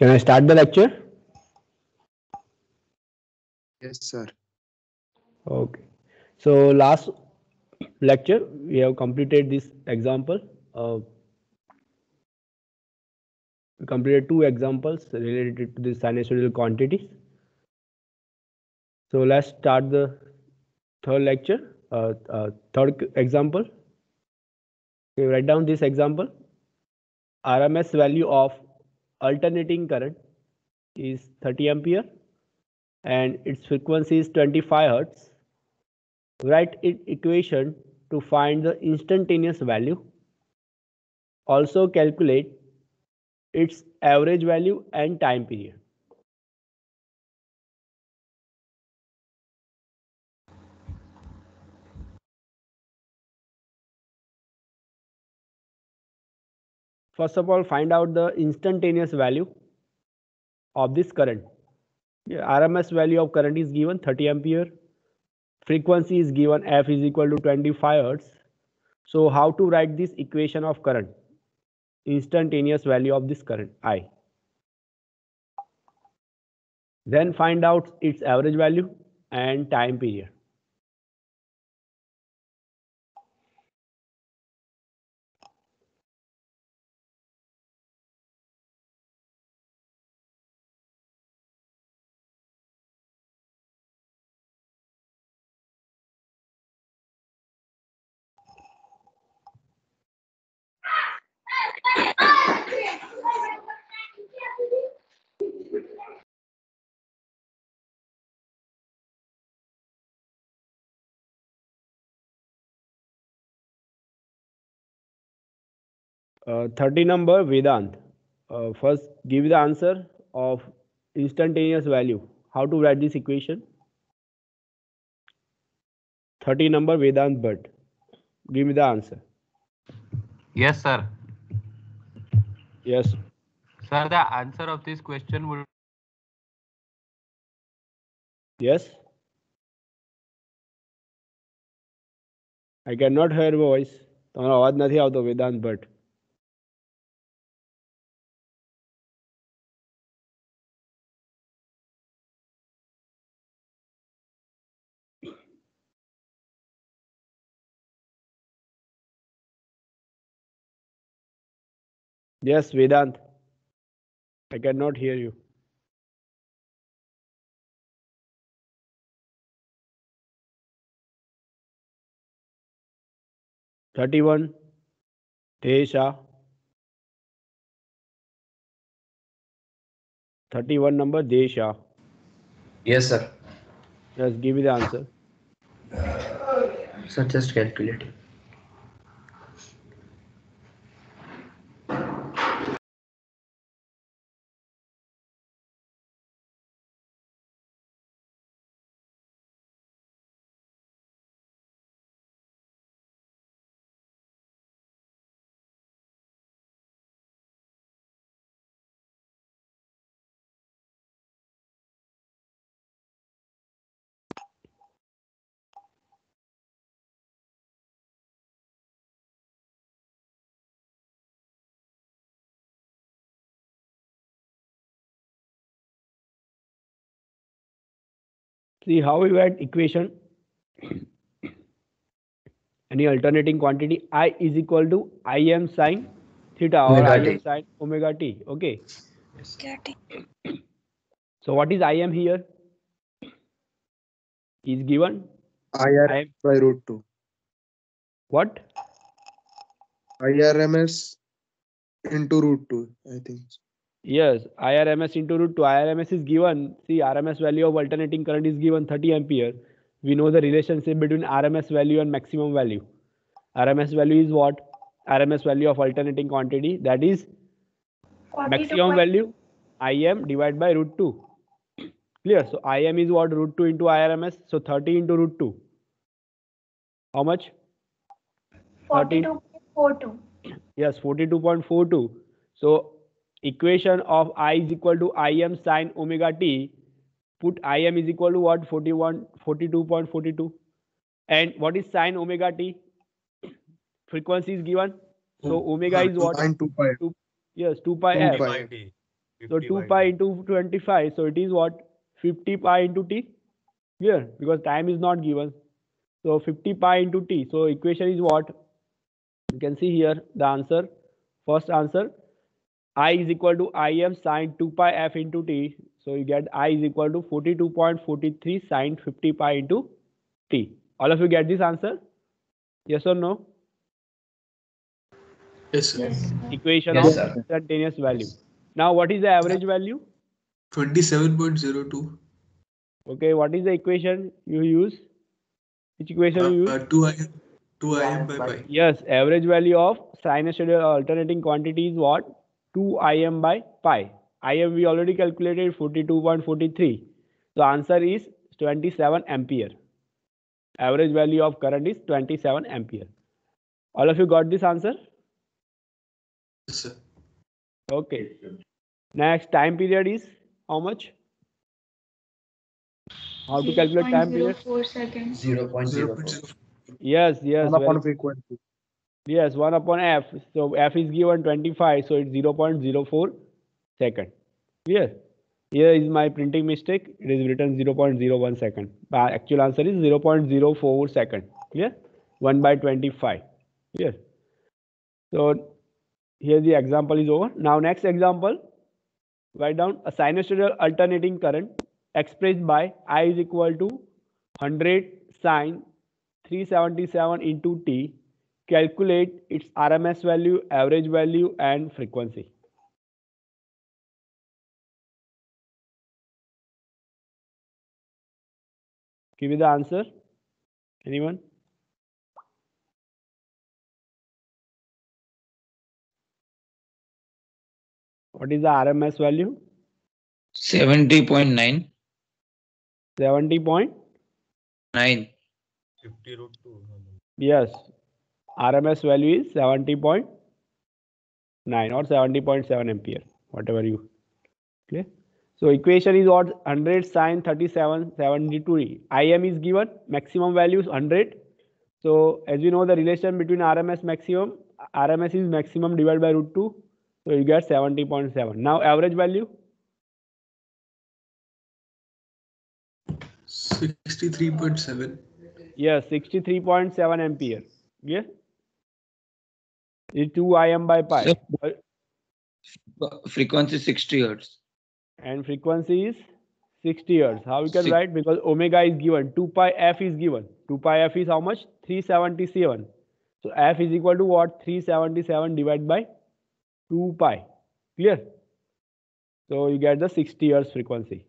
Can I start the lecture? Yes, sir. Okay. So last lecture we have completed this example. We completed two examples related to the sinusoidal quantities. So let's start the third lecture. Third example. Okay, write down this example. RMS value of alternating current is 30 ampere and its frequency is 25 hertz. Write it equation to find the instantaneous value. Also calculate its average value and time period. First of all, find out the instantaneous value of this current. RMS value of current is given 30 ampere. Frequency is given F is equal to 25 hertz. So how to write this equation of current? Instantaneous value of this current I. Then find out its average value and time period. Uh, 30 number Vedant. First, give the answer of instantaneous value. How to write this equation? 30 number Vedant Bhatt. Give me the answer. Yes, sir. Yes. Sir, the answer of this question would. Yes. I cannot hear your voice. તમારો અવાજ નથી આવતો Vedanta Bhatt. Yes, Vedant. I cannot hear you. Thirty-one. Desha. 31 number Desha. Yes, sir. Yes, give me the answer. Sir, just calculate. See how we write equation. Any alternating quantity I is equal to Im sine theta or Omega Im t. sine omega t. Okay. Yes. So what is Im here? Is given IR Im by root 2. what? IRMS into root 2, I think. Yes, IRMS into root 2. IRMS is given. See, RMS value of alternating current is given 30 ampere. We know the relationship between RMS value and maximum value. RMS value is what? RMS value of alternating quantity, that is maximum value Im divided by root 2. Clear? So Im is what? Root 2 into IRMS. So 30 into root 2. How much? 42.42. Yes, 42.42. So equation of I is equal to Im sine omega t. Put Im is equal to what? 42.42. And what is sine omega t? Frequency is given. So omega is what? Sine 2 pi. Yes, 2 pi 2 f. pi. So 2 pi into 25. So it is what? 50 pi into t. Here, because time is not given. So 50 pi into t. So equation is what? You can see here the answer. First answer. I is equal to Im sine 2 pi f into t. So you get I is equal to 42.43 sine 50 pi into t. All of you get this answer? Yes or no? Yes, sir. Yes. Equation Yes, of sir. instantaneous value. Now what is the average value? 27.02. Okay, what is the equation you use? Which equation you use? 2 Im by pi. Yes, average value of sinusoidal alternating quantity is what? 2 Im by pi. Im we already calculated 42.43. So answer is 27 ampere. Average value of current is 27 ampere. All of you got this answer? Yes, sir. Okay. Next, time period is how much? How to calculate time period? 0.04 seconds. 0.04. Yes, yes. 1 very- upon frequency. Yes, 1 upon f. So f is given 25, so it's 0.04 second. Clear? Here is my printing mistake. It is written 0.01 second. But actual answer is 0.04 second. Clear? 1 by 25. Clear? So here the example is over. Now next example. Write down a sinusoidal alternating current expressed by I is equal to 100 sine 377 into t. Calculate its RMS value, average value, and frequency. Give me the answer. Anyone? What is the RMS value? 70.9. 70.9. 50 root 2. Yes. RMS value is 70.9 or 70.7 ampere. Whatever you. Okay. So equation is what? 100 sine 37 72. Im is given. Maximum value is 100. So as you know the relation between RMS maximum. RMS is maximum divided by root 2. So you get 70.7. Now average value. 63.7. Yes, 63.7 ampere. Yeah. Is 2 Im by pi. Frequency 60 hertz. And frequency is 60 hertz. How we can Six- write? Because omega is given. 2 pi f is given. 2 pi f is how much? 377. So f is equal to what? 377 divided by 2 pi. Clear? So you get the 60 hertz frequency.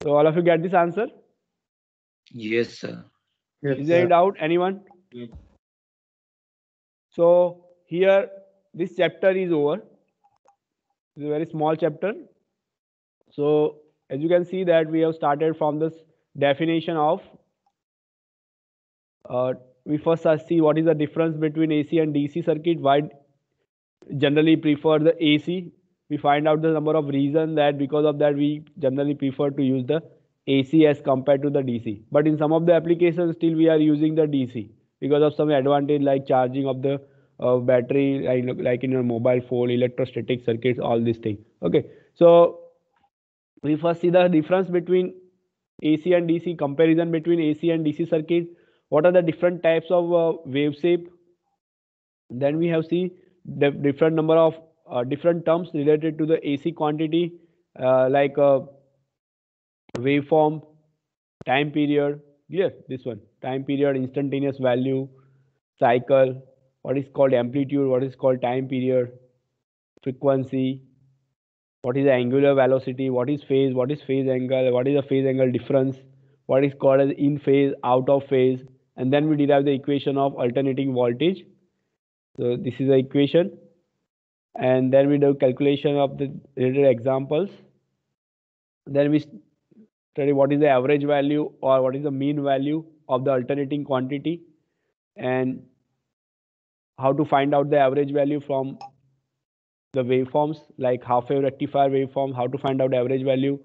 So all of you get this answer? Yes, sir. Yes, Is there any doubt? Anyone? So here this chapter is over. It's a very small chapter. So as you can see that we have started from this definition of we first see what is the difference between AC and DC circuit. Why generally prefer the AC? We find out the number of reasons that because of that we generally prefer to use the AC as compared to the DC. But in some of the applications still we are using the DC because of some advantage like charging of the battery, like in your mobile phone, electrostatic circuits, all these things. Okay, so we first see the difference between AC and DC, comparison between AC and DC circuit. What are the different types of wave shape? Then we have see the different number of different terms related to the AC quantity, like waveform, time period. Yes, this one, time period, instantaneous value, cycle, what is called amplitude, what is called time period, frequency, what is the angular velocity, what is phase angle, what is the phase angle difference, what is called as in phase, out of phase, and then we derive the equation of alternating voltage. So this is the equation, and then we do calculation of the related examples. Then we study what is the average value or what is the mean value of the alternating quantity, and how to find out the average value from the waveforms, like half wave rectifier waveform, how to find out average value,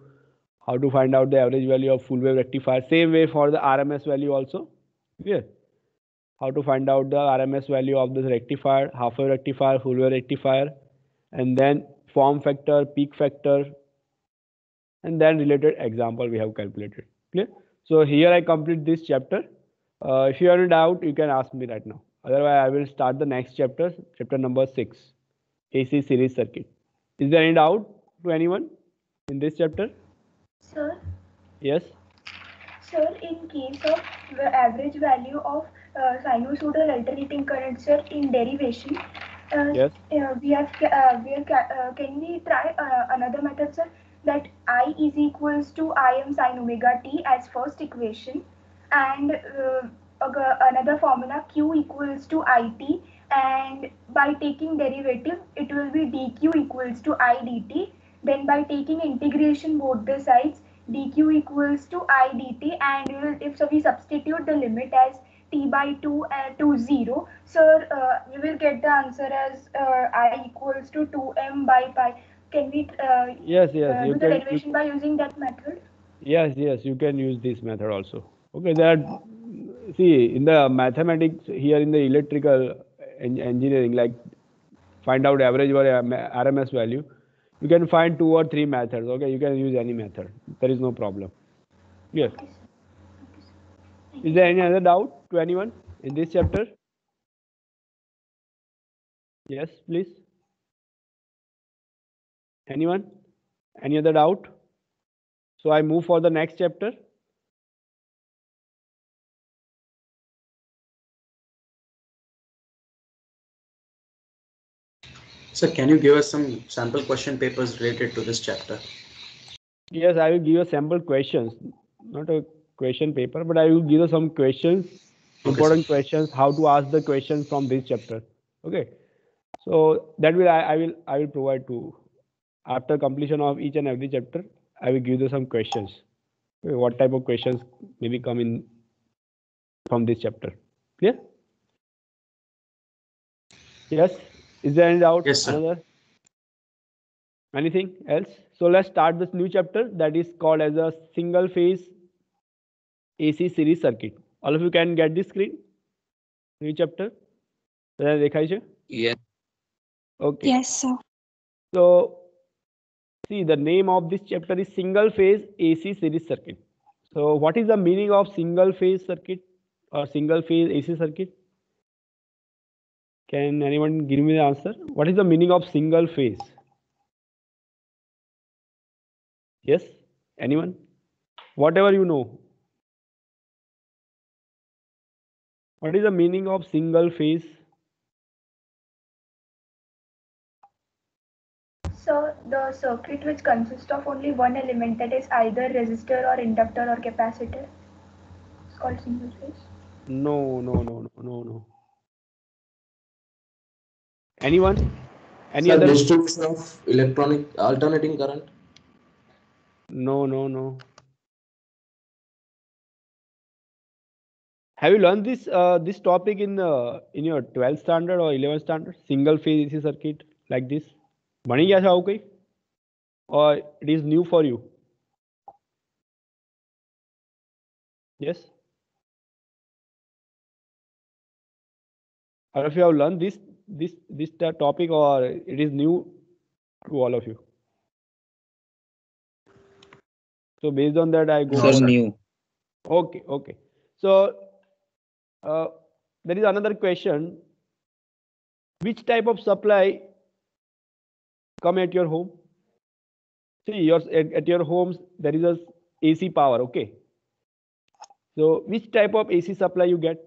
how to find out the average value of full wave rectifier. Same way for the RMS value also. Yeah. How to find out the RMS value of this rectifier, half wave rectifier, full wave rectifier. And then form factor, peak factor, and then related example we have calculated. Clear? So here I complete this chapter. If you have any doubt, you can ask me right now. Otherwise, I will start the next chapter, chapter number 6, AC series circuit. Is there any doubt to anyone in this chapter? Sir, Yes. sir, in case of the average value of sinusoidal alternating current, sir, in derivation, Yes. can we try another method, sir? That I is equals to Im sin omega t as first equation, and another formula Q equals to IT, and by taking derivative, it will be dq equals to I dt. Then by taking integration both the sides, dq equals to I dt, and if so we substitute the limit as t by 2 to 0, sir, we will get the answer as I equals to 2m by pi. Can we Yes. do You the can. derivation by using that method? Yes. You can use this method also. Okay. That, see, in the mathematics here in the electrical engineering, like find out average or RMS value, you can find 2 or 3 methods. Okay. You can use any method. There is no problem. Yes. Okay, sir. Okay, sir. Thank Is you, there sir. any other doubt to anyone in this chapter? Yes, please. Anyone? Any other doubt? So I move for the next chapter. Sir, can you give us some sample question papers related to this chapter? Yes, I will give you sample questions, not a question paper, but I will give you some questions, Okay, important sir. questions, how to ask the questions from this chapter. Okay. So that will I will provide to, after completion of each and every chapter, I will give you some questions. Okay, what type of questions maybe come in from this chapter. Clear? Yes. Is there any doubt? Yes, sir. Another? Anything else? So let's start this new chapter that is called as a single phase AC series circuit. All of you can get this screen? New chapter? Yes. Okay. Yes, sir. So see, the name of this chapter is single phase AC series circuit. So what is the meaning of single phase circuit or single phase AC circuit? Can anyone give me the answer? What is the meaning of single phase? Yes? Anyone? Whatever you know. What is the meaning of single phase? So the circuit which consists of only one element, that is either resistor or inductor or capacitor, it's called single phase. No. Anyone? Any Sir, other? distribution of electronic alternating current. No. Have you learned this topic in your 12th standard or 11th standard? Single phase AC circuit like this? ભણી ગયા છો આવું કઈ? Or it is new for you? Yes? Or if you have learned this topic, or it is new to all of you? So based on that, I go Sir, for new. Okay. So there is another question. Which type of supply come at your home? See, at your homes there is a AC power. Okay. So which type of AC supply you get?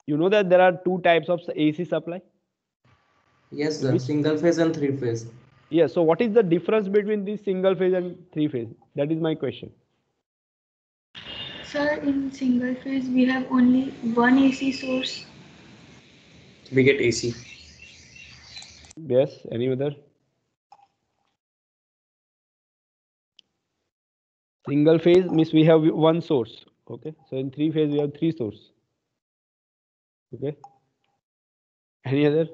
You know that there are 2 types of AC supply. Yes, sir. Single phase and 3 phase. Yes. So what is the difference between this single phase and 3 phase? That is my question. Sir, in single phase we have only one AC source. We get AC. Yes. Any other? Single phase means we have one source. Okay. So in 3 phase we have 3 sources. Okay. Any other?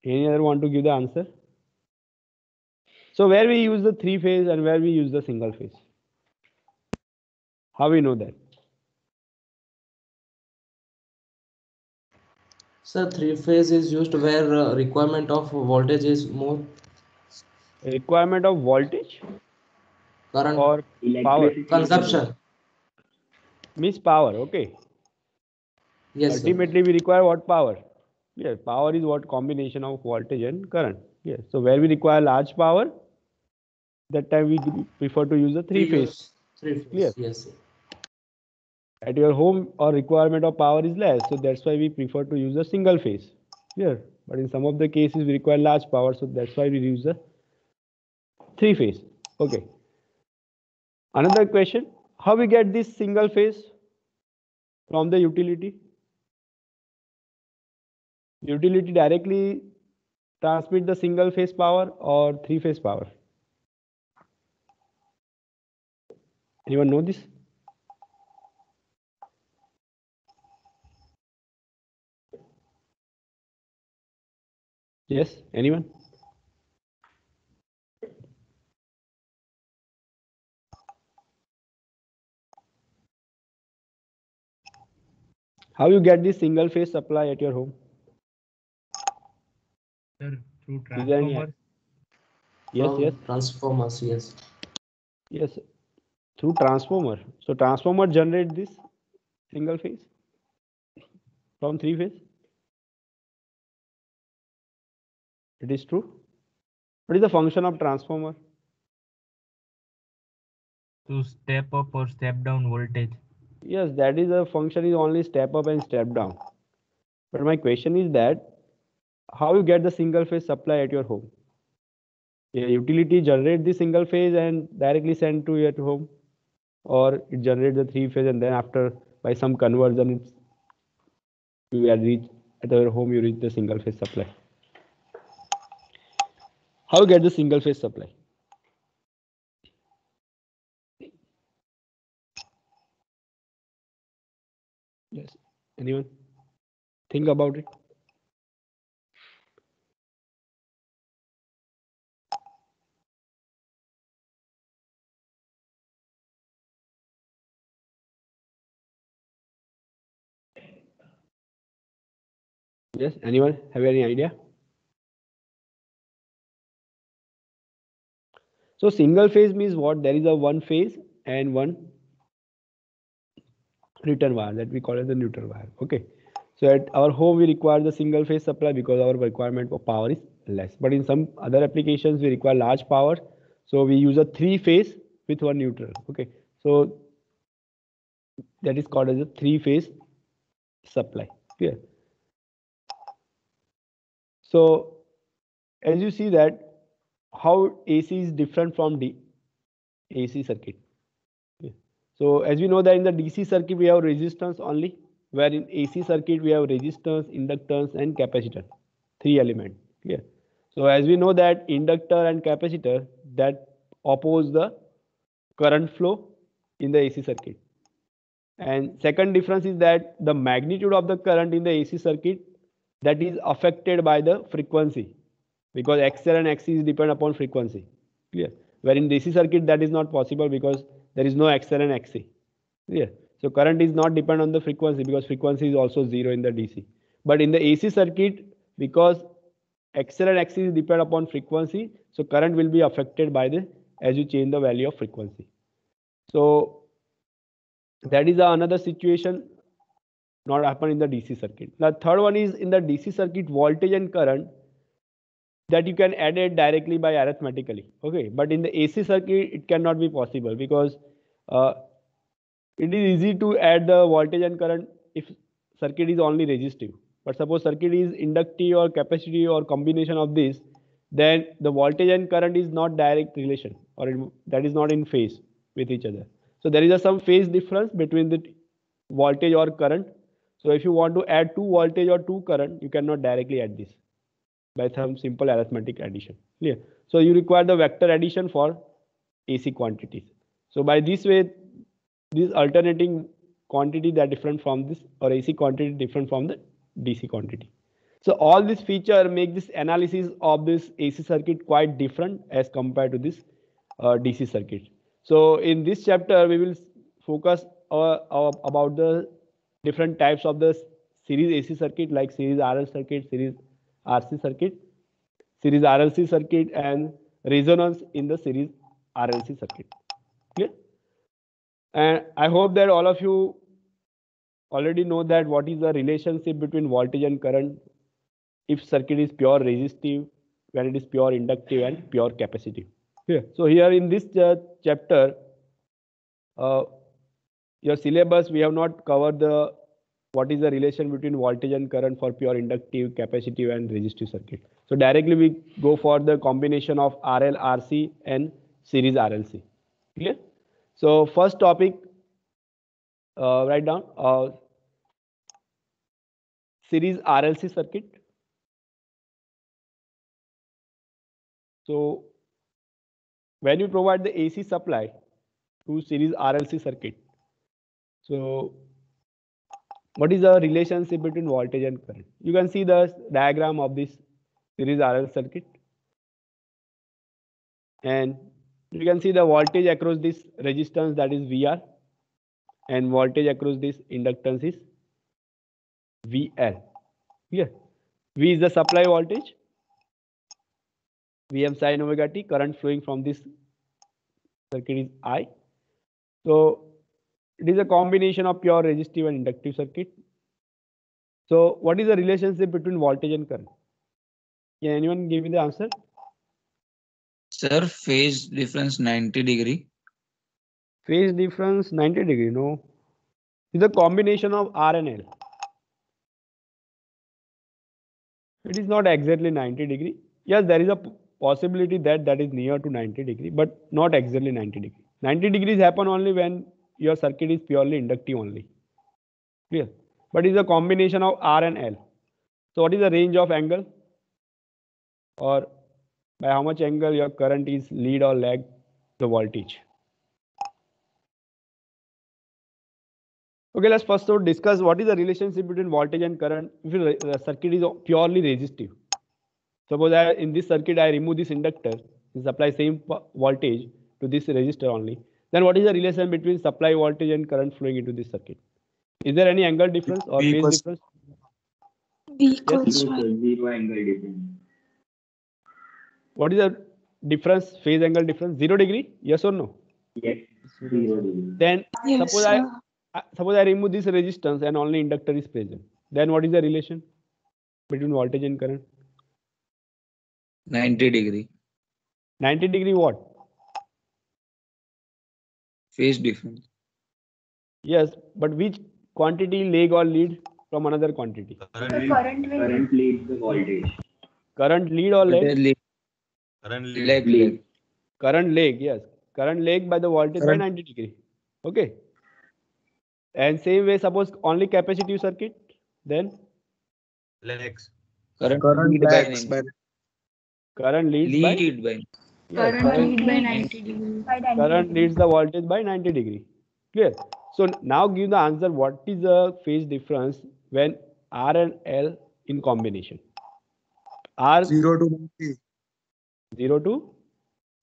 Any other want to give the answer? So where we use the 3 phase and where we use the single phase? How we know that? Sir, three phase is used where requirement of voltage is more. Requirement of voltage Current or power? consumption. Means power, okay. Yes, sir. Ultimately, we require what power? Yes, power is what combination of voltage and current. Yes, so where we require large power, that time we prefer to use a three phase. Three phase. Clear? Yes, sir. At your home, our requirement of power is less, so that's why we prefer to use a single phase. Clear? But in some of the cases, we require large power, so that's why we use a three phase. Okay. Another question: how we get this single phase from the utility? Utility directly transmit the single phase power or three phase power? Anyone know this? Yes, anyone? How you get this single phase supply at your home? Sir, through Is there any- transformers. Yes, From yes, transformers. Yes. yes. Through transformer. So transformer generate this single phase from three phase. It is true. What is the function of transformer? To step up or step down voltage. Yes, that is a function is only step up and step down. But my question is that how you get the single phase supply at your home? Yeah, utility generate the single phase and directly send to your home, or it generates the three phase and then after by some conversion it's you are reach at your home you reach the single phase supply. How you get the single phase supply? Yes. Anyone? Think about it. Yes. Anyone have any idea? So single phase means what? There is a one phase and one return wire that we call as the neutral wire. Okay. So at our home we require the single phase supply because our requirement for power is less. But in some other applications we require large power. So we use a three phase with one neutral. Okay. So that is called as a three phase supply. Clear? So as you see that how AC is different from AC circuit. Okay. So as we know that in the DC circuit we have resistance only, where in AC circuit we have resistance, inductance and capacitor, three elements. Clear? So as we know that inductor and capacitor that oppose the current flow in the AC circuit. And second difference is that the magnitude of the current in the AC circuit that is affected by the frequency, because XL and XC is depend upon frequency. Clear? Where in DC circuit that is not possible because there is no XL and XC. Clear? So current is not depend on the frequency because frequency is also zero in the DC. But in the AC circuit, because XL and XC is depend upon frequency, so current will be affected by the as you change the value of frequency. So that is another situation not happen in the DC circuit. The third one is in the DC circuit voltage and current that you can add it directly by arithmetically. Okay, but in the AC circuit it cannot be possible because it is easy to add the voltage and current if circuit is only resistive. But suppose circuit is inductive or capacitive or combination of this, then the voltage and current is not direct relation or that is not in phase with each other. So there is some phase difference between the voltage or current. So if you want to add two voltage or two current, you cannot directly add this by some simple arithmetic addition. Clear? So you require the vector addition for AC quantities. So by this way, these alternating quantity that different from this or AC quantity different from the DC quantity. So all this feature make this analysis of this AC circuit quite different as compared to this DC circuit. So in this chapter we will focus about the different types of the series AC circuit like series RL circuit, series RC circuit, series RLC circuit, and resonance in the series RLC circuit. Clear? And I hope that all of you already know that what is the relationship between voltage and current if circuit is pure resistive, when it is pure inductive and pure capacitive. Here. So here in this chapter, your syllabus, we have not covered the what is the relation between voltage and current for pure inductive, capacitive and resistive circuit. So directly we go for the combination of RL, RC and series RLC. Clear? So first topic, write down series RLC circuit. So when you provide the AC supply to series RLC circuit, so what is the relationship between voltage and current? You can see the diagram of this series RL circuit, and you can see the voltage across this resistance, that is VR, and voltage across this inductance is VL. Here, V is the supply voltage, Vm sin omega t, current flowing from this circuit is I. So it is a combination of pure resistive and inductive circuit. So what is the relationship between voltage and current? Can anyone give me the answer? Sir, phase difference 90 degree. Phase difference 90 degree, no. It's a combination of R and L. It is not exactly 90 degree. Yes, there is a possibility that that is near to 90 degree, but not exactly 90 degree. 90 degrees happen only when your circuit is purely inductive only. Clear? But it's a combination of R and L. So what is the range of angle? Or by how much angle your current is lead or lag the voltage? Okay, let's first discuss what is the relationship between voltage and current if the circuit is purely resistive. Suppose in this circuit I remove this inductor and supply same voltage to this resistor only. Then what is the relation between supply voltage and current flowing into this circuit? Is there any angle difference or phase difference? V equals Yes? Zero angle difference. What is the difference, phase angle difference? 0 degree? Yes or no? Yes. 0 degree. Then Yes, suppose I remove this resistance and only inductor is present. Then what is the relation between voltage and current? 90 degree. 90 degree what? Phase difference. Yes, but which quantity lag or lead from another quantity? Current leads the voltage. Current lead or lag? Leg. Current lag, yes. Current lag by the voltage by 90 degree. Okay. And same way, suppose only capacitive circuit, then Legs. Current leads by current leads by yes, current lead by 90 degree. current leads the voltage by 90 degree. Clear? So now give the answer. What is the phase difference when R and L in combination? R 0 to 90. 0 to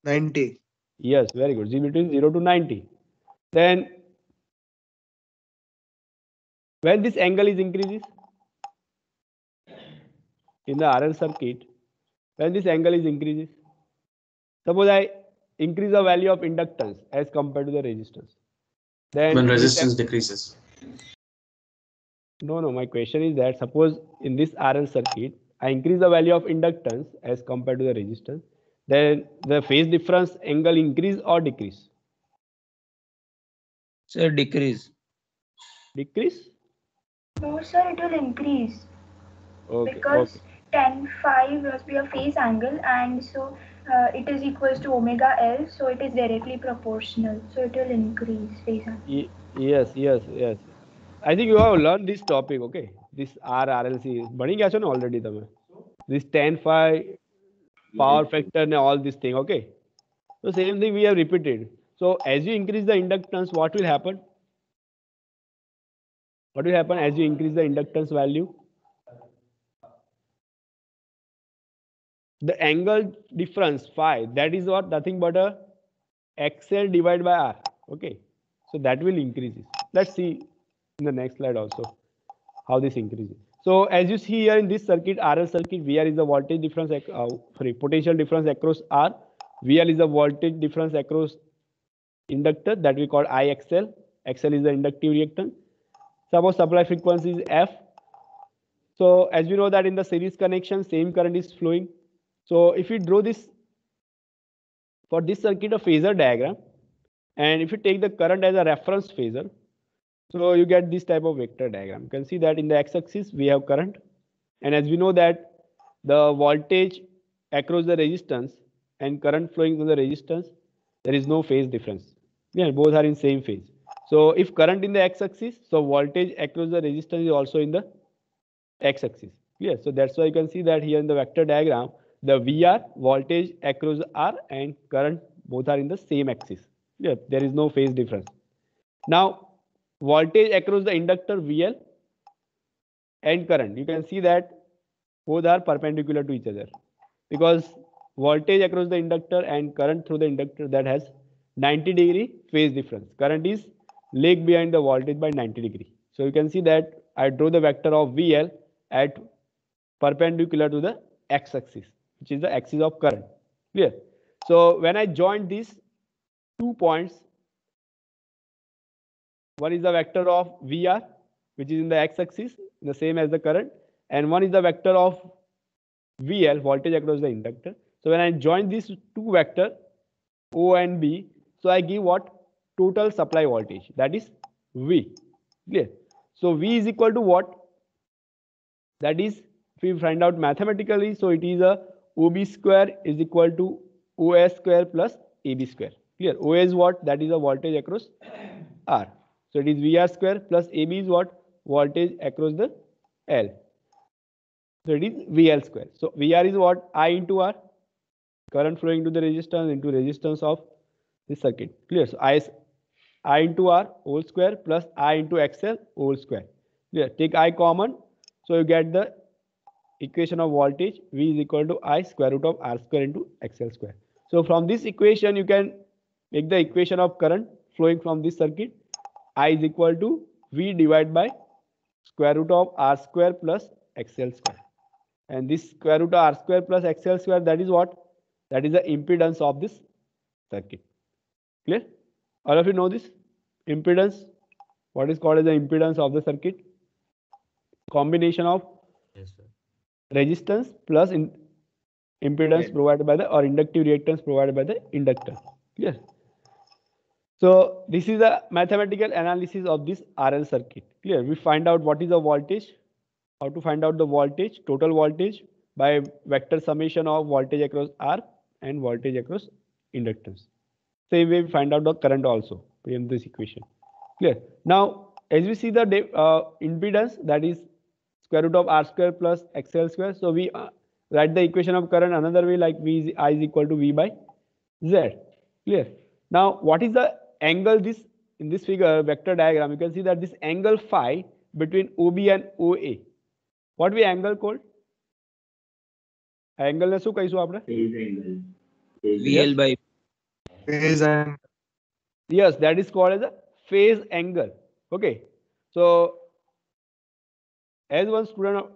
90. yes, very good. Between 0 to 90. Then when this angle is increases in the RL circuit, when this angle is increases, suppose I increase the value of inductance as compared to the resistance. Then When resistance decreases. No, my question is that suppose in this RL circuit, I increase the value of inductance as compared to the resistance, then the phase difference angle increase or decrease? Sir, decrease. Decrease? No, sir, it will increase. Okay. Because tan phi must be a phase angle, and so it is equals to omega L, so it is directly proportional. So it will increase phase angle. Yes. I think you have learned this topic, okay? This RLC. ભણી ગયા છો ને already તમે. This tan phi, power factor and all this thing, okay? So same thing we have repeated. So as you increase the inductance, what will happen? What will happen as you increase the inductance value? The angle difference phi, that is what? Nothing but a XL divided by R. Okay. So that will increase. Let's see in the next slide also. how this increases. So as you see here in this circuit, RL circuit, VR is the voltage difference, potential difference across R. VL is the voltage difference across inductor that we call IXL. XL is the inductive reactance. Suppose supply frequency is F. So as we know that in the series connection, same current is flowing. So if we draw this for this circuit a phasor diagram, and if you take the current as a reference phasor, so you get this type of vector diagram. You can see that in the x-axis we have current, and as we know that the voltage across the resistance and current flowing through the resistance, there is no phase difference. Yeah, both are in same phase. So if current in the x-axis, so voltage across the resistance is also in the x-axis. Yeah, so that's why you can see that here in the vector diagram, the VR voltage across R and current both are in the same axis. Yeah, there is no phase difference. Now voltage across the inductor VL and current, you can see that both are perpendicular to each other, because voltage across the inductor and current through the inductor, that has 90-degree phase difference. Current is lag behind the voltage by 90 degree. So you can see that I draw the vector of VL at perpendicular to the x-axis, which is the axis of current. Clear? So when I join these 2 points, one is the vector of VR, which is in the x-axis, the same as the current, and one is the vector of VL, voltage across the inductor. So when I join these 2 vectors, O and B, so I give what? Total supply voltage, that is V. Clear? So V is equal to what? That is, if we find out mathematically, so it is a OB square is equal to OS square plus AB square. Clear? O is what? That is a voltage across R. So it is VR square plus AB is what? Voltage across the L. So it is VL square. So VR is what? I into R. Current flowing to the resistance into resistance of this circuit. Clear? So I into R whole square plus I into XL whole square. Clear? Take I common. So you get the equation of voltage V is equal to I square root of R square into XL square. So from this equation you can make the equation of current flowing from this circuit. I is equal to V divided by square root of R square plus XL square. And this square root of R square plus XL square, that is what? That is the impedance of this circuit. Clear? All of you know this? Impedance. What is called as the impedance of the circuit? Combination of resistance plus impedance provided by the, or inductive reactance provided by the inductor. Clear? So this is a mathematical analysis of this RL circuit. Clear? We find out what is the voltage, how to find out the voltage, total voltage by vector summation of voltage across R and voltage across inductance. Same way we find out the current also in this equation. Clear? Now as we see the impedance, that is square root of R square plus XL square. So we write the equation of current another way, like I is equal to V by Z. Clear? Now what is the angle this in this figure vector diagram? You can see that this angle phi between OB and OA. What we angle called? Angle ne શું કહીશું આપણે? Phase angle. VL by Phase angle. Yes, that is called as a phase angle. Okay. So as one student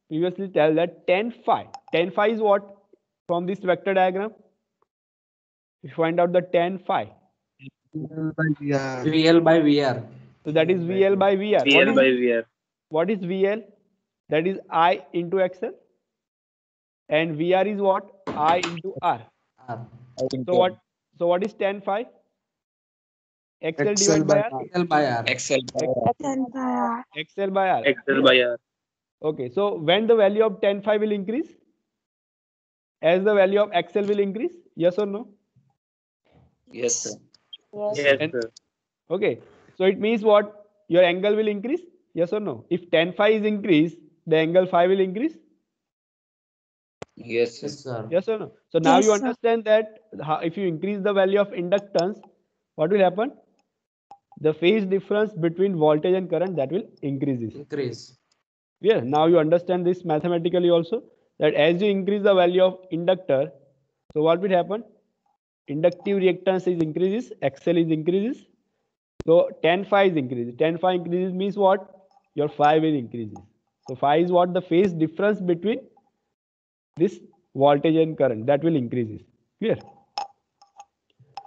previously tell that tan phi is what from this vector diagram? If you find out the tan phi. VL by VR. VL by VR. So that is VL by VR. VL by VR. What is VL? That is I into XL. And VR is what? I into R. So what is tan phi? XL divided by R. XL by R. XL by R. XL by R. XL by R. Okay, so when the value of tan phi will increase? As the value of XL will increase? Yes or no? Yes, sir. Yes, And- sir. Okay, so it means what? Your angle will increase? Yes or no? If tan phi is increased, the angle phi will increase? Yes, sir. Yes, sir. Yes or no? So now Yes, you sir. understand that if you increase the value of inductance, what will happen? The phase difference between voltage and current, that will increases. Increase. Yeah, now you understand this mathematically also, that as you increase the value of inductor, so what will happen? Inductive reactance is increases, XL is increases. So tan phi is increases. Tan phi increases means what? your phi will increase. So phi is what? The phase difference between this voltage and current, that will increase. Clear?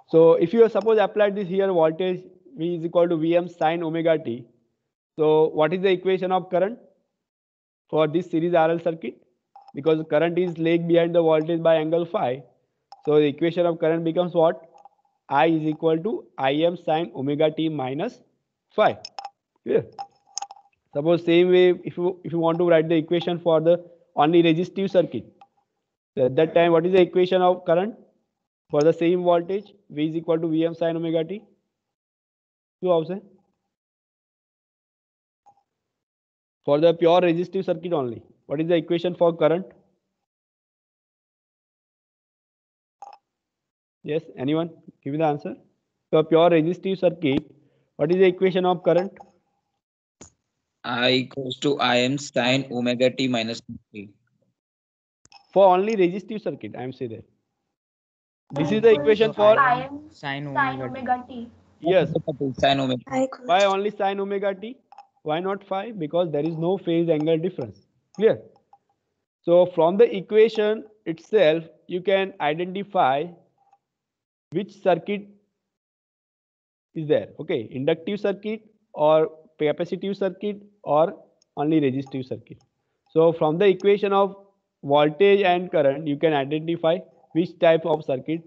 So if you suppose apply this here, voltage V is equal to Vm sin omega t. So what is the equation of current for this series RL circuit? Because current is lag behind the voltage by angle phi. So the equation of current becomes what? I is equal to Im sin omega t minus phi. Clear? Suppose same way, if you want to write the equation for the only resistive circuit, so at that time what is the equation of current for the same voltage? V is equal to Vm sin omega t. શું આવશે? For the pure resistive circuit only, what is the equation for current? Yes, anyone? Give me the answer. For pure resistive circuit, what is the equation of current? I equals to Im sin omega t minus t. For only resistive circuit, I am saying that. This is the equation for Im sin omega t. Yes. Sin omega. Why only sin omega t? Why not phi? Because there is no phase angle difference. Clear? So from the equation itself, you can identify which circuit is there. Okay, inductive circuit or capacitive circuit or only resistive circuit. So from the equation of voltage and current, you can identify which type of circuit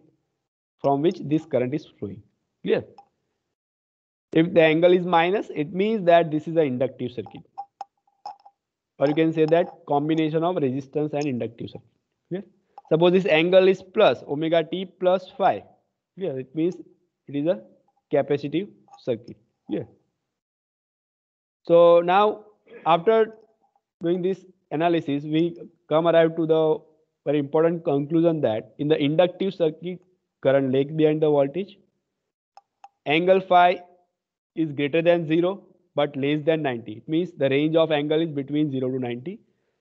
from which this current is flowing. Clear? If the angle is minus, it means that this is an inductive circuit. Or you can say that combination of resistance and inductive circuit. Clear? Suppose this angle is plus omega t plus phi. Clear? It means it is a capacitive circuit. Clear? So now after doing this analysis, we arrive to the very important conclusion that in the inductive circuit, current lags behind the voltage. Angle phi is greater than 0 but less than 90. It means the range of angle is between 0 to 90.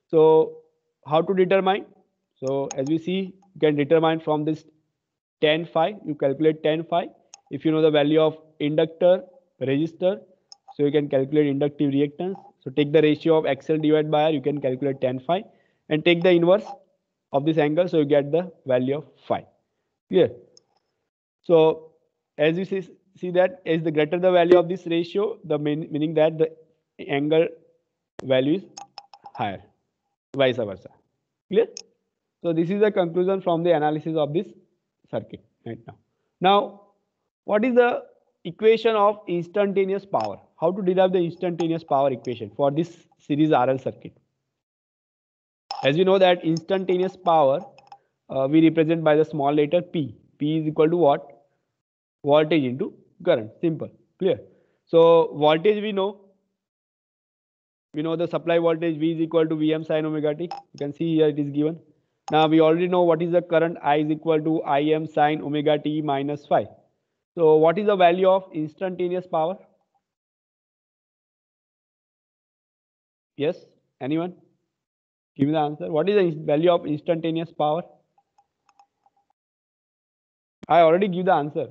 So how to determine? So as we see, you can determine from this tan phi. You calculate tan phi. If you know the value of inductor, resistor, so you can calculate inductive reactance. So take the ratio of XL divided by R, you can calculate tan phi and take the inverse of this angle, so you get the value of phi. Clear? So as you see that as the greater the value of this ratio, the meaning that the angle value is higher, vice versa. Clear? So this is the conclusion from the analysis of this circuit right now. Now, what is the equation of instantaneous power? How to derive the instantaneous power equation for this series RL circuit? As you know that instantaneous power we represent by the small letter P. P is equal to what? Voltage into current. Simple. Clear? So voltage we know. We know the supply voltage V is equal to Vm sin omega t. You can see here it is given. Now we already know what is the current. I is equal to Im sin omega t minus phi. So what is the value of instantaneous power? Yes? Anyone? Give me the answer. What is the value of instantaneous power? I already give the answer.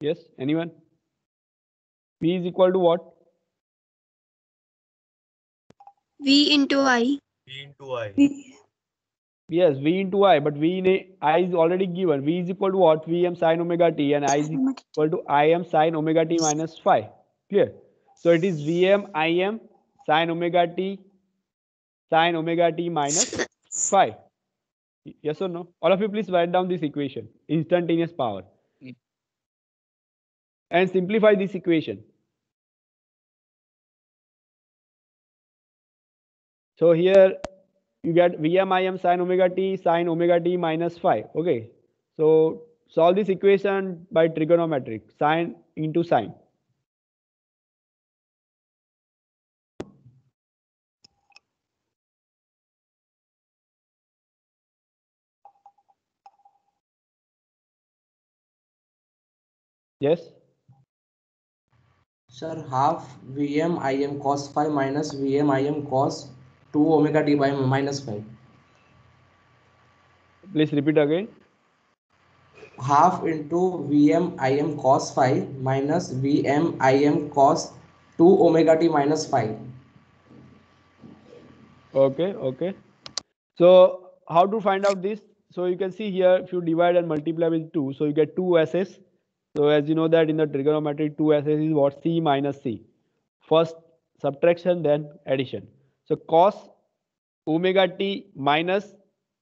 Yes? Anyone? P is equal to what? V into I. V into I. Yes, V into I, but V in I is already given. V is equal to what? Vm sin omega t, and I is equal to Im sin omega t minus phi. Clear? So it is Vm Im sin omega t minus phi. Yes or no? All of you please write down this equation, instantaneous power. And simplify this equation. So here you get Vm Im sin omega t minus phi. Okay. So solve this equation by trigonometric, sine into sine. Yes? Sir, half Vm Im cos phi minus Vm Im cos 2 omega t by minus phi. Please repeat again. Half into Vm Im cos phi minus Vm Im cos 2 omega t minus 5. Okay. So how to find out this? So you can see here, if you divide and multiply with 2, so you get 2ss. So as you know that in the trigonometry, 2ss is what? C minus C. First subtraction, then addition. So cos omega t minus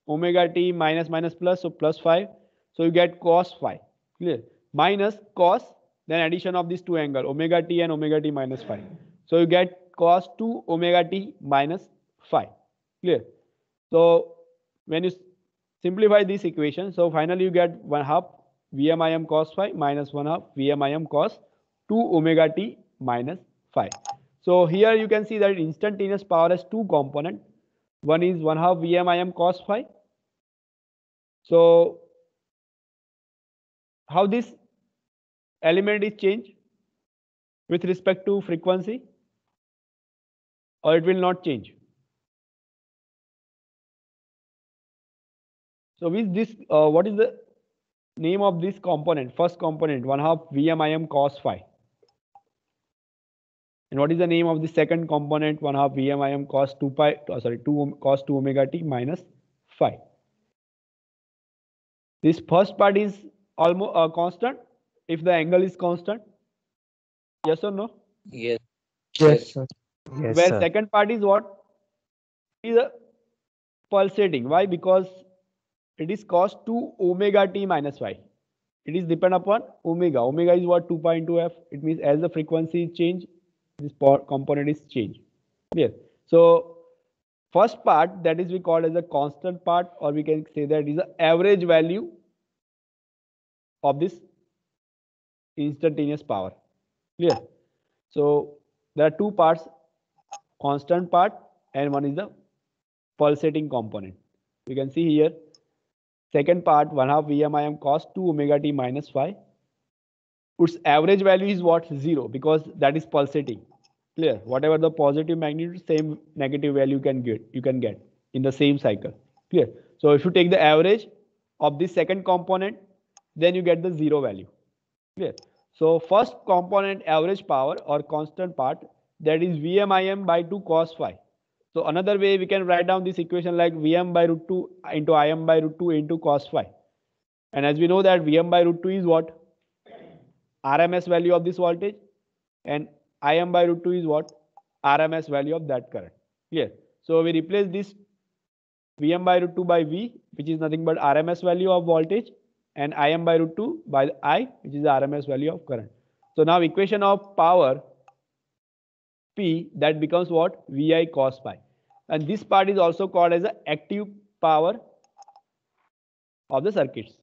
minus plus, so plus 5. So you get cos 5. Clear? Minus cos, then addition of these two angles, omega t and omega t minus 5. So you get cos 2 omega t minus 5. Clear? So when you simplify this equation, so finally you get 1/2 Vm cos phi minus 1/2 Vm cos 2 omega t minus 5. So here you can see that instantaneous power has two components. One is 1/2 Vm cos phi. So how this element is changed with respect to frequency, or it will not change? So with this, what is the name of this component? First component, 1/2 Vm cos phi. And what is the name of the second component? 1/2 Vm cos 2 cos 2 omega t minus 5. This first part is almost constant if the angle is constant. Yes or no? Yes. Yes, sir. Yes, Where sir. second part is what? Is a pulsating. Why? Because it is cos 2 omega t minus 5. It is depend upon omega. Omega is what? 2 pi into f. It means as the frequency is changed, this component is changed. Clear? So first part, that is we call as a constant part, or we can say that is the average value of this instantaneous power. Clear? So there are two parts, constant part and one is the pulsating component. You can see here, second part, 1/2 Vm cos 2 omega t minus 5. Its average value is what? 0, because that is pulsating. Clear? Whatever the positive magnitude, same negative value you can get in the same cycle. Clear? So if you take the average of this second component, then you get the 0 value. Clear? So first component average power or constant part, that is Vm by 2 cos phi. So another way we can write down this equation like Vm by root 2 into Im by root 2 into cos phi. And as we know that Vm by root 2 is what? RMS value of this voltage, and Im by root 2 is what? RMS value of that current. Clear? So we replace this Vm by root 2 by V, which is nothing but RMS value of voltage, and Im by root 2 by I, which is the RMS value of current. So now equation of power P, that becomes what? Vi cos phi. And this part is also called as the active power of the circuits.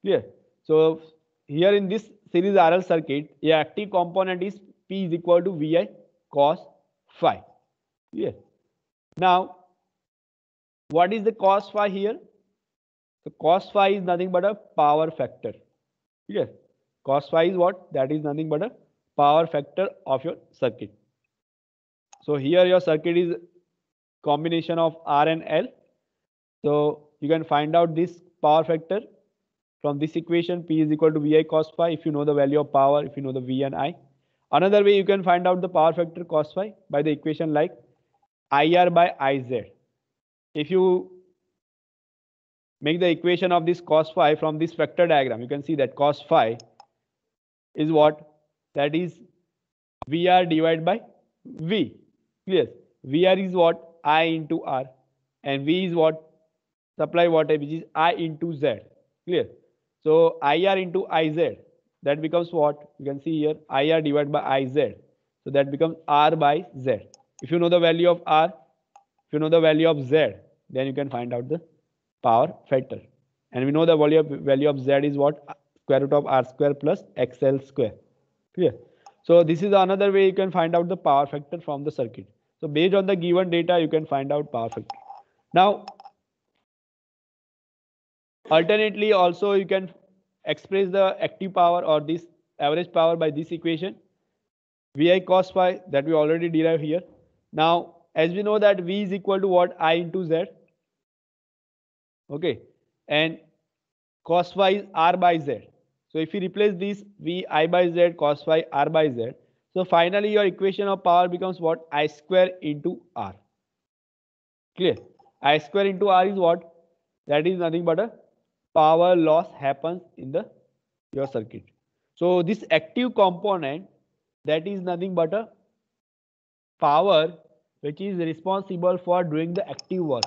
Clear? So here in this series RL circuit, the active component is P is equal to Vi cos phi. Clear? Now, what is the cos phi here? So cos phi is nothing but a power factor. Clear? Cos phi is what? That is nothing but a power factor of your circuit. So here your circuit is combination of R and L. So you can find out this power factor from this equation. P is equal to Vi cos phi if you know the value of power, if you know the V and I. Another way you can find out the power factor cos phi by the equation like IR by IZ. If you make the equation of this cos phi from this vector diagram, you can see that cos phi is what? That is VR divided by V. Clear? VR is what? I into R, and V is what? Supply voltage, which is I into Z. Clear? So IR into IZ, that becomes what? You can see here IR divided by IZ. So that becomes R by Z. If you know the value of R, if you know the value of Z, then you can find out the power factor. And we know the value of Z is what? Square root of R square plus XL square. Clear? So this is another way you can find out the power factor from the circuit. So based on the given data, you can find out power factor. Now, alternately also you can express the active power or this average power by this equation. Vi cos phi, that we already derived here. Now, as we know that V is equal to what? I into Z. Okay. And cos phi is R by Z. So if you replace this V I by Z cos phi R by Z, So finally your equation of power becomes what? I square into R. Clear? I square into R is what? That is nothing but a power loss happens in the your circuit. So this active component, that is nothing but a power which is responsible for doing the active work.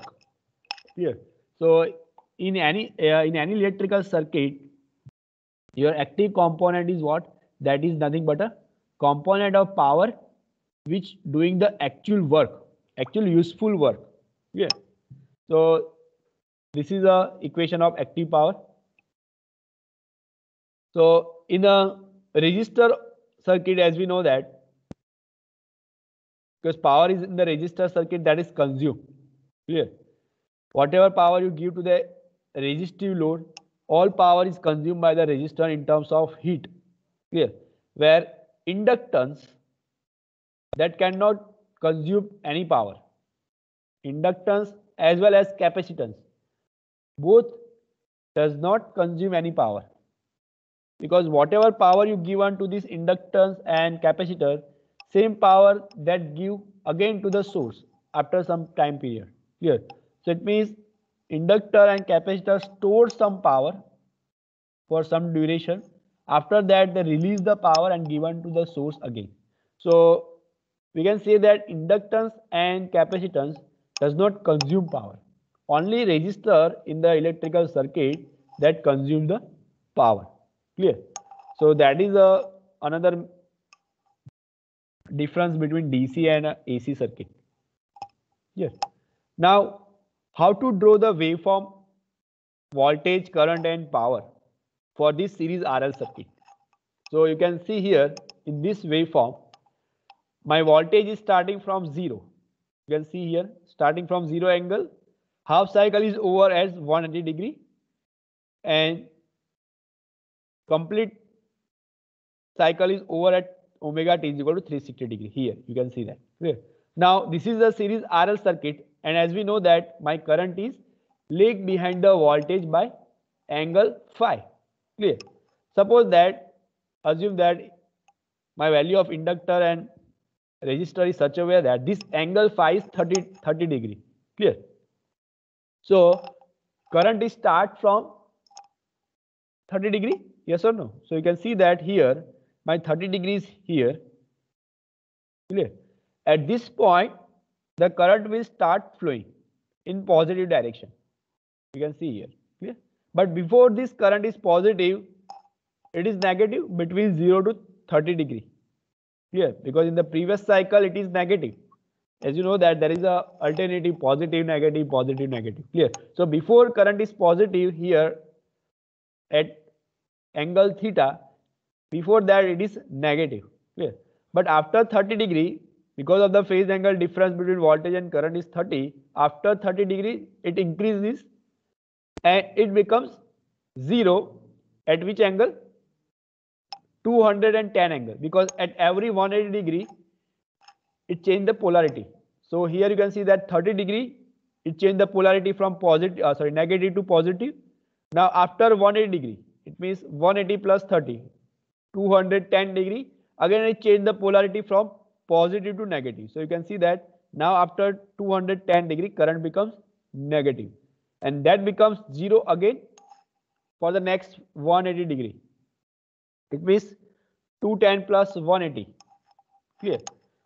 Clear? So in any electrical circuit, your active component is what? That is nothing but a component of power which doing the actual work, actual useful work. Yeah. So this is a equation of active power. So in a resistor circuit, as we know that, because power is in the resistor circuit, that is consumed. Clear? Whatever power you give to the resistive load, all power is consumed by the resistor in terms of heat. Clear? Where inductance, that cannot consume any power. Inductance as well as capacitance, both does not consume any power, because whatever power you give on to this inductance and capacitor, same power that give again to the source after some time period. Clear? So it means inductor and capacitor store some power for some duration. After that, they release the power and given to the source again. So we can say that inductance and capacitance does not consume power. Only resistor in the electrical circuit that consumes the power. Clear? So that is another difference between DC and AC circuit. Yes. Now, how to draw the waveform, voltage, current and power for this series RL circuit? So you can see here in this waveform, my voltage is starting from 0. You can see here starting from 0 angle, half cycle is over as 180 degree and complete cycle is over at omega t is equal to 360 degree. Here you can see that. Clear? Now this is the series RL circuit, and as we know that my current is lag behind the voltage by angle phi. Clear? Suppose that, assume that my value of inductor and resistor is such a way that this angle phi is 30 degree. Clear? So current is start from 30 degree, yes or no? So you can see that here my 30 degrees here. Clear? At this point the current will start flowing in positive direction. You can see here. Clear? But before this current is positive, it is negative between 0 to 30 degree. Clear? Because in the previous cycle it is negative. As you know that there is a alternative positive, negative, positive, negative. Clear? So before current is positive here at angle theta, before that it is negative. Clear? But after 30 degree, because of the phase angle difference between voltage and current is 30, after 30 degree it increases and it becomes 0 at which angle? 210 angle, because at every 180 degree it changed the polarity. So here you can see that 30 degree it changed the polarity from negative to positive. Now after 180 degree, it means 180 plus 30, 210 degree, again it changed the polarity from positive to negative. So you can see that now after 210 degree current becomes negative, and that becomes 0 again for the next 180 degree. It means 210 plus 180. Clear?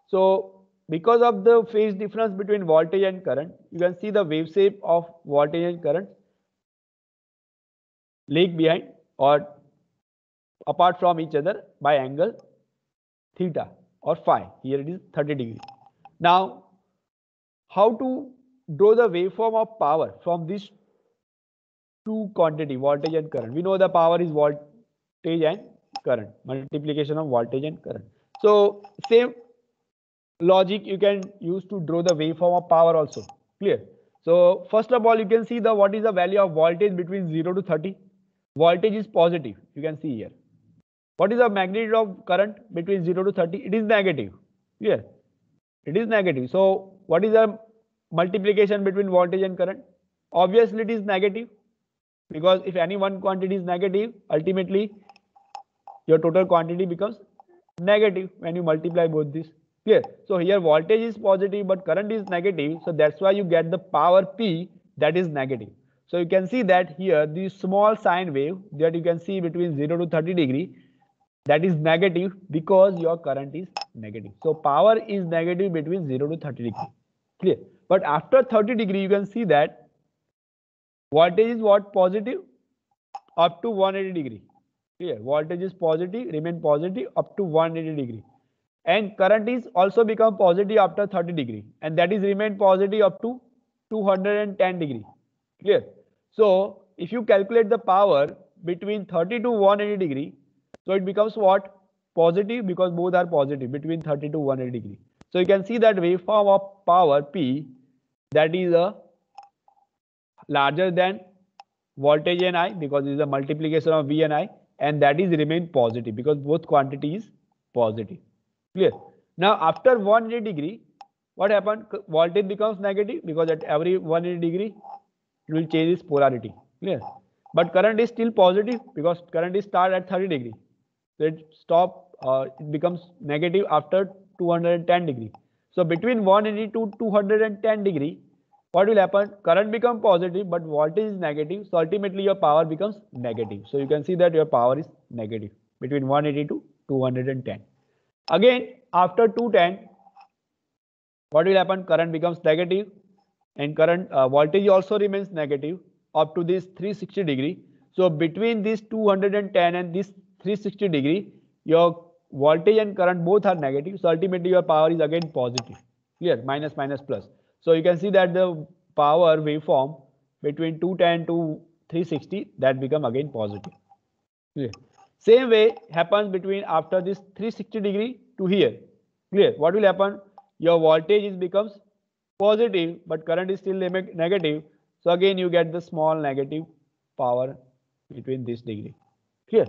So because of the phase difference between voltage and current, you can see the wave shape of voltage and current lag behind or apart from each other by angle theta or phi. Here it is 30 degree. Now how to draw the waveform of power from these two quantity, voltage and current? We know the power is voltage and current, multiplication of voltage and current. So same logic you can use to draw the waveform of power also. Clear? So first of all you can see the what is the value of voltage between 0 to 30. Voltage is positive, you can see here. What is the magnitude of current between 0 to 30? It is negative. Clear? It is negative. So what is the multiplication between voltage and current? Obviously it is negative, because if any one quantity is negative, ultimately your total quantity becomes negative when you multiply both these. Clear? So here voltage is positive but current is negative, so that's why you get the power P that is negative. So you can see that here the small sine wave that you can see between 0 to 30 degree, that is negative because your current is negative. So power is negative between 0 to 30 degree. Clear? But after 30 degree you can see that voltage is what? Positive up to 180 degree. Clear? Voltage is positive, remain positive up to 180 degree. And current is also become positive after 30 degree, and that is remain positive up to 210 degree. Clear? So if you calculate the power between 30 to 180 degree, so it becomes what? Positive, because both are positive between 30 to 180 degree. So you can see that waveform of power P, that is a larger than voltage and I, because it is a multiplication of V and I, and that is remain positive because both quantity is positive. Clear? Now after 180 degree, what happened? Voltage becomes negative because at every 180 degree it will change its polarity. Clear? But current is still positive because current is start at 30 degree. So it becomes negative after 210 degree. So between 180 to 210 degree, what will happen? Current become positive but voltage is negative, so ultimately your power becomes negative. So you can see that your power is negative between 180 to 210. Again after 210, what will happen? Current becomes negative and current voltage also remains negative up to this 360 degree. So between this 210 and this 360 degree, your voltage and current both are negative, so ultimately your power is again positive. Clear? Minus minus plus. So you can see that the power waveform between 210 to 360, that become again positive. Clear? Same way happens between after this 360 degree to here. Clear? What will happen? Your voltage is becomes positive but current is still negative, so again you get the small negative power between this degree. Clear?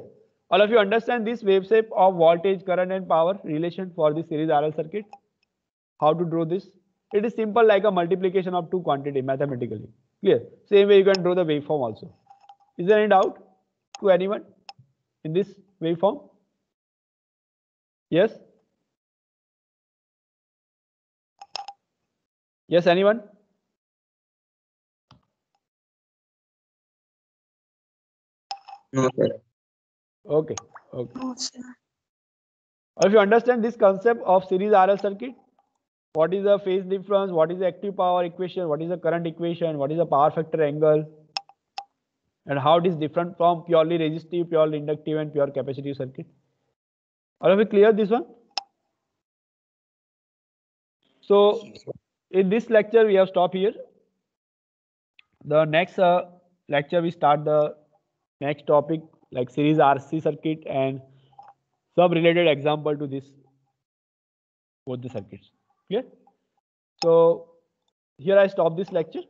All of you understand this wave shape of voltage, current and power relation for the series RL circuit? How to draw this? It is simple, like a multiplication of two quantity mathematically. Clear? Same way you can draw the waveform also. Is there any doubt to anyone in this waveform? Yes? Yes, anyone? No, sir. Okay. Okay. No, sir. If you understand this concept of series RL circuit, what is the phase difference, what is the active power equation, what is the current equation, what is the power factor angle, and how it is different from purely resistive, purely inductive and pure capacitive circuit. Are we clear this one? So in this lecture we have stopped here. The next lecture we start the next topic like series RC circuit and some related example to this, both the circuits. Clear? So here I stop this lecture.